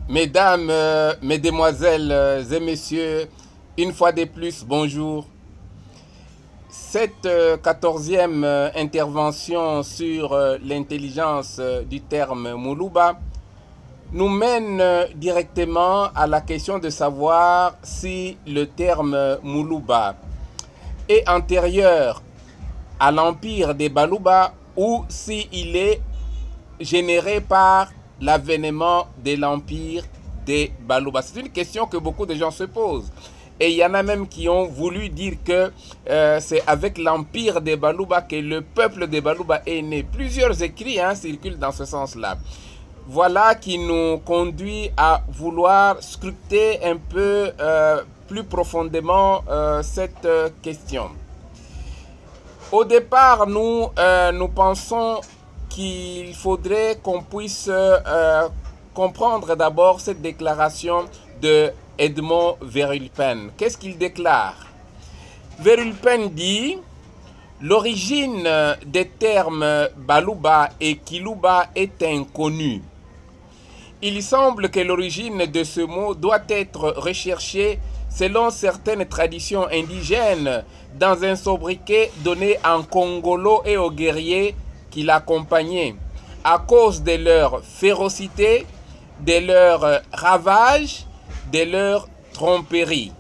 Mesdames, mesdemoiselles et messieurs, une fois de plus, bonjour. Cette 14e intervention sur l'intelligence du terme Muluba nous mène directement à la question de savoir si le terme Muluba est antérieur à l'empire des Baluba ou s'il est généré par l'avènement de l'empire des Baluba. C'est une question que beaucoup de gens se posent. Et il y en a même qui ont voulu dire que c'est avec l'empire des Baluba que le peuple des Baluba est né. Plusieurs écrits circulent dans ce sens-là. Voilà qui nous conduit à vouloir scruter un peu plus profondément cette question. Au départ, nous pensons qu'il faudrait qu'on puisse comprendre d'abord cette déclaration de Edmond Verulpen. Qu'est-ce qu'il déclare? Verulpen dit: l'origine des termes Baluba et Kiluba est inconnue. Il semble que l'origine de ce mot doit être recherchée selon certaines traditions indigènes dans un sobriquet donné en Congolo et aux guerriers qui l'accompagnaient, à cause de leur férocité, de leur ravage, de leur tromperie.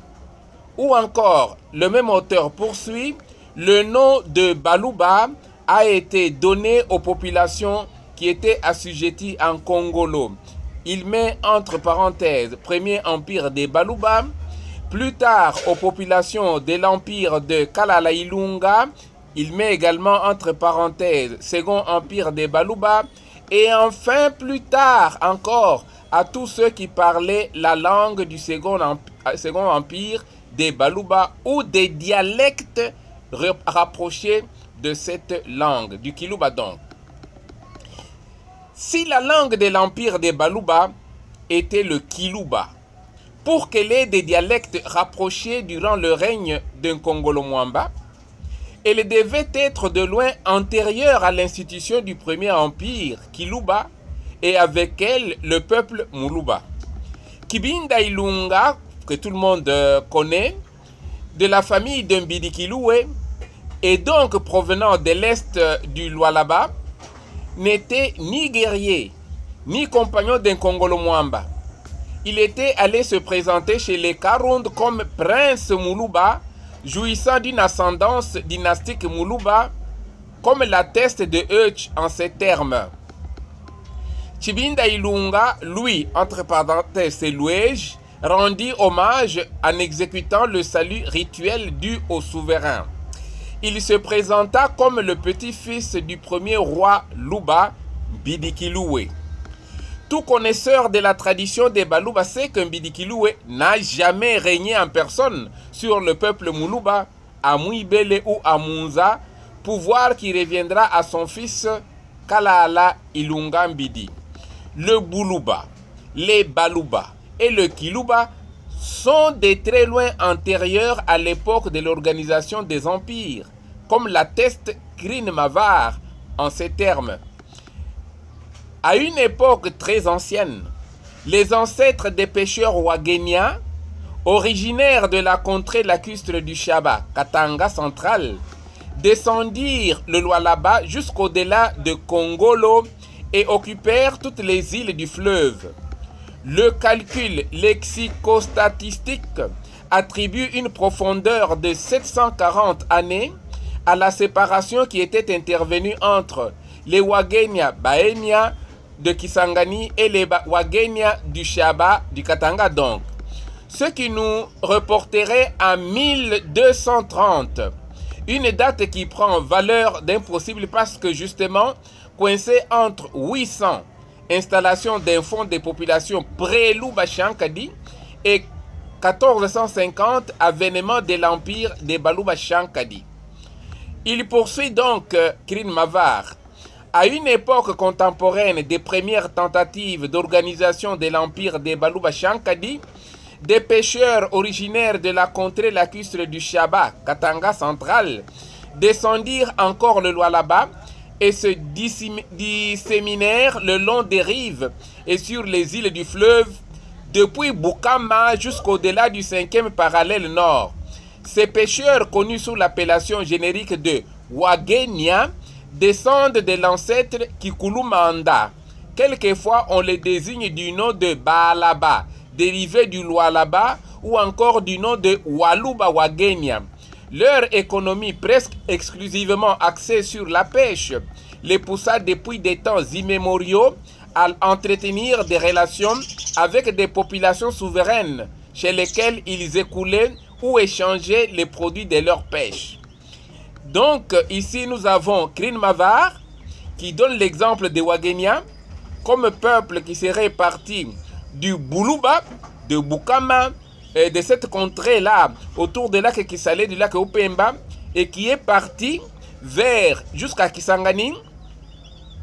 Ou encore, le même auteur poursuit: le nom de Baluba a été donné aux populations qui étaient assujetties en Congolo. Il met entre parenthèses premier empire des Baluba, plus tard aux populations de l'empire de Kalala-Ilunga. Il met également entre parenthèses second empire des Baluba, et enfin plus tard encore à tous ceux qui parlaient la langue du second empire des Baluba ou des dialectes rapprochés de cette langue, du Kiluba donc. Si la langue de l'empire des Baluba était le Kiluba, pour qu'elle ait des dialectes rapprochés durant le règne d'un Congolo Mwamba, elle devait être de loin antérieure à l'institution du premier empire, Kiluba, et avec elle, le peuple Muluba. Kibinda Ilunga, que tout le monde connaît, de la famille d'Mbidi-Kiloué, et donc provenant de l'est du Lualaba, n'était ni guerrier, ni compagnon d'un Congolo Mwamba. Il était allé se présenter chez les Karund comme prince Muluba, jouissant d'une ascendance dynastique Muluba, comme l'atteste de Euch en ces termes. Chibinda Ilunga, lui, entre parenthèses Louège, rendit hommage en exécutant le salut rituel dû au souverain. Il se présenta comme le petit-fils du premier roi Luba, Mbidi-Kiloué. Tout connaisseur de la tradition des Baluba sait que Mbidi-Kiloué n'a jamais régné en personne sur le peuple Muluba, à Mouibele ou à Munza, pouvoir qui reviendra à son fils Kalala Ilunga Mbidi. Le Buluba, les Baluba et le Kiluba sont de très loin antérieurs à l'époque de l'organisation des empires, comme l'atteste Krin Mavar en ces termes. À une époque très ancienne, les ancêtres des pêcheurs Wagenia, originaires de la contrée lacustre du Shaba, Katanga central, descendirent le Lualaba jusqu'au-delà de Congolo et occupèrent toutes les îles du fleuve. Le calcul lexicostatistique attribue une profondeur de 740 années à la séparation qui était intervenue entre les Wagenia Baenia de Kisangani et les Wagenia du Shaba, du Katanga donc. Ce qui nous reporterait à 1230. Une date qui prend valeur d'impossible parce que justement, coincé entre 800 installations d'un fonds de population pré-Luba Shankadi et 1450 avènement de l'empire des Baluba Shankadi. Il poursuit donc Krin Mavar. À une époque contemporaine des premières tentatives d'organisation de l'empire des Baluba Shankadi, des pêcheurs originaires de la contrée lacustre du Shaba, Katanga central, descendirent encore le Lualaba et se disséminèrent le long des rives et sur les îles du fleuve depuis Bukama jusqu'au-delà du 5e parallèle nord. Ces pêcheurs, connus sous l'appellation générique de Wagenia, descendent de l'ancêtre Kikulumanda. Quelquefois, on les désigne du nom de Baalaba, dérivé du Lualaba, ou encore du nom de Waluba Wagenia. Leur économie, presque exclusivement axée sur la pêche, les poussa depuis des temps immémoriaux à entretenir des relations avec des populations souveraines chez lesquelles ils écoulaient ou échangeaient les produits de leur pêche. Donc ici nous avons Krin Mavar qui donne l'exemple de Wagenia comme peuple qui serait parti du Buluba, de Bukama, de cette contrée-là, autour du lac Kisale, du lac Upemba, et qui est parti vers jusqu'à Kisangani.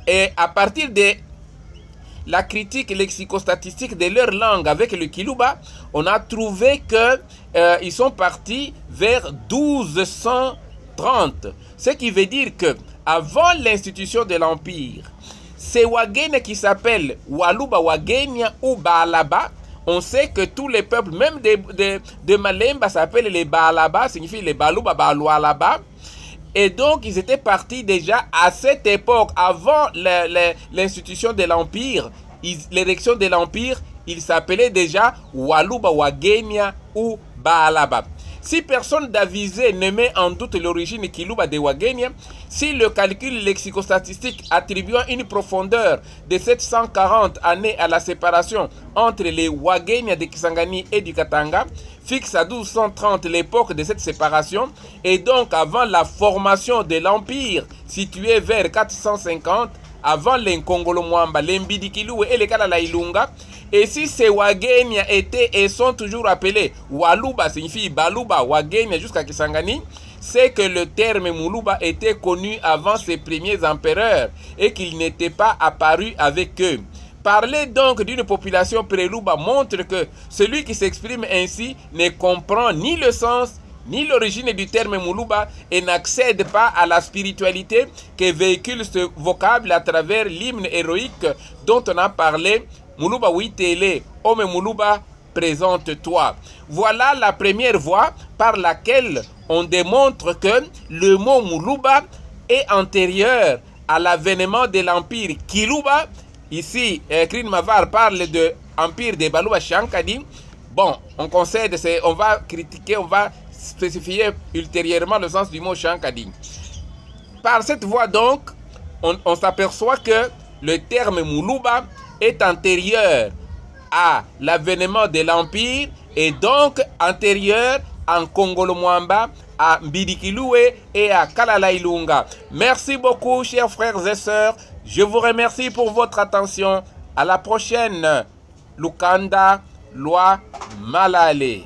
Et à partir de la critique lexicostatistique de leur langue avec le Kiluba, on a trouvé qu'ils sont partis vers 1230. Ce qui veut dire que avant l'institution de l'Empire, ces Wagenia qui s'appellent Waluba Wagenia ou Baalaba, on sait que tous les peuples, même de Malemba, s'appellent les Baalaba, signifie les Baluba, Balualaba. Et donc, ils étaient partis déjà à cette époque, avant l'institution de l'Empire, l'érection de l'Empire, ils s'appelaient déjà Waluba Wagenia ou Baalaba. Si personne d'avisé ne met en doute l'origine Kiluba de Wagenia, si le calcul lexicostatistique attribuant une profondeur de 740 années à la séparation entre les Wagenia de Kisangani et du Katanga fixe à 1230 l'époque de cette séparation, et donc avant la formation de l'Empire situé vers 450, avant les Nkongolo Mwamba, les Mbidikilu et les Kalala Ilunga. Et si ces Wagenia étaient et sont toujours appelés Waluba, signifie Baluba, Wagenia jusqu'à Kisangani, c'est que le terme Muluba était connu avant ces premiers empereurs et qu'il n'était pas apparu avec eux. Parler donc d'une population préluba montre que celui qui s'exprime ainsi ne comprend ni le sens ni l'origine du terme Muluba et n'accède pas à la spiritualité que véhicule ce vocable à travers l'hymne héroïque dont on a parlé. Muluba Witele, Ome Muluba, présente-toi. Voilà la première voie par laquelle on démontre que le mot Muluba est antérieur à l'avènement de l'empire Kiluba. Ici, Krin Mavar parle de l'empire de Baluba Shankadi. Bon, on concède, on va critiquer, on va spécifier ultérieurement le sens du mot Shankadi. Par cette voie donc, on s'aperçoit que le terme Muluba est antérieur à l'avènement de l'Empire et donc antérieur en Kongolo Mwamba, à Mbidikiloué et à Kalala Ilunga. Merci beaucoup, chers frères et sœurs. Je vous remercie pour votre attention. À la prochaine. Lukanda Loi Malale.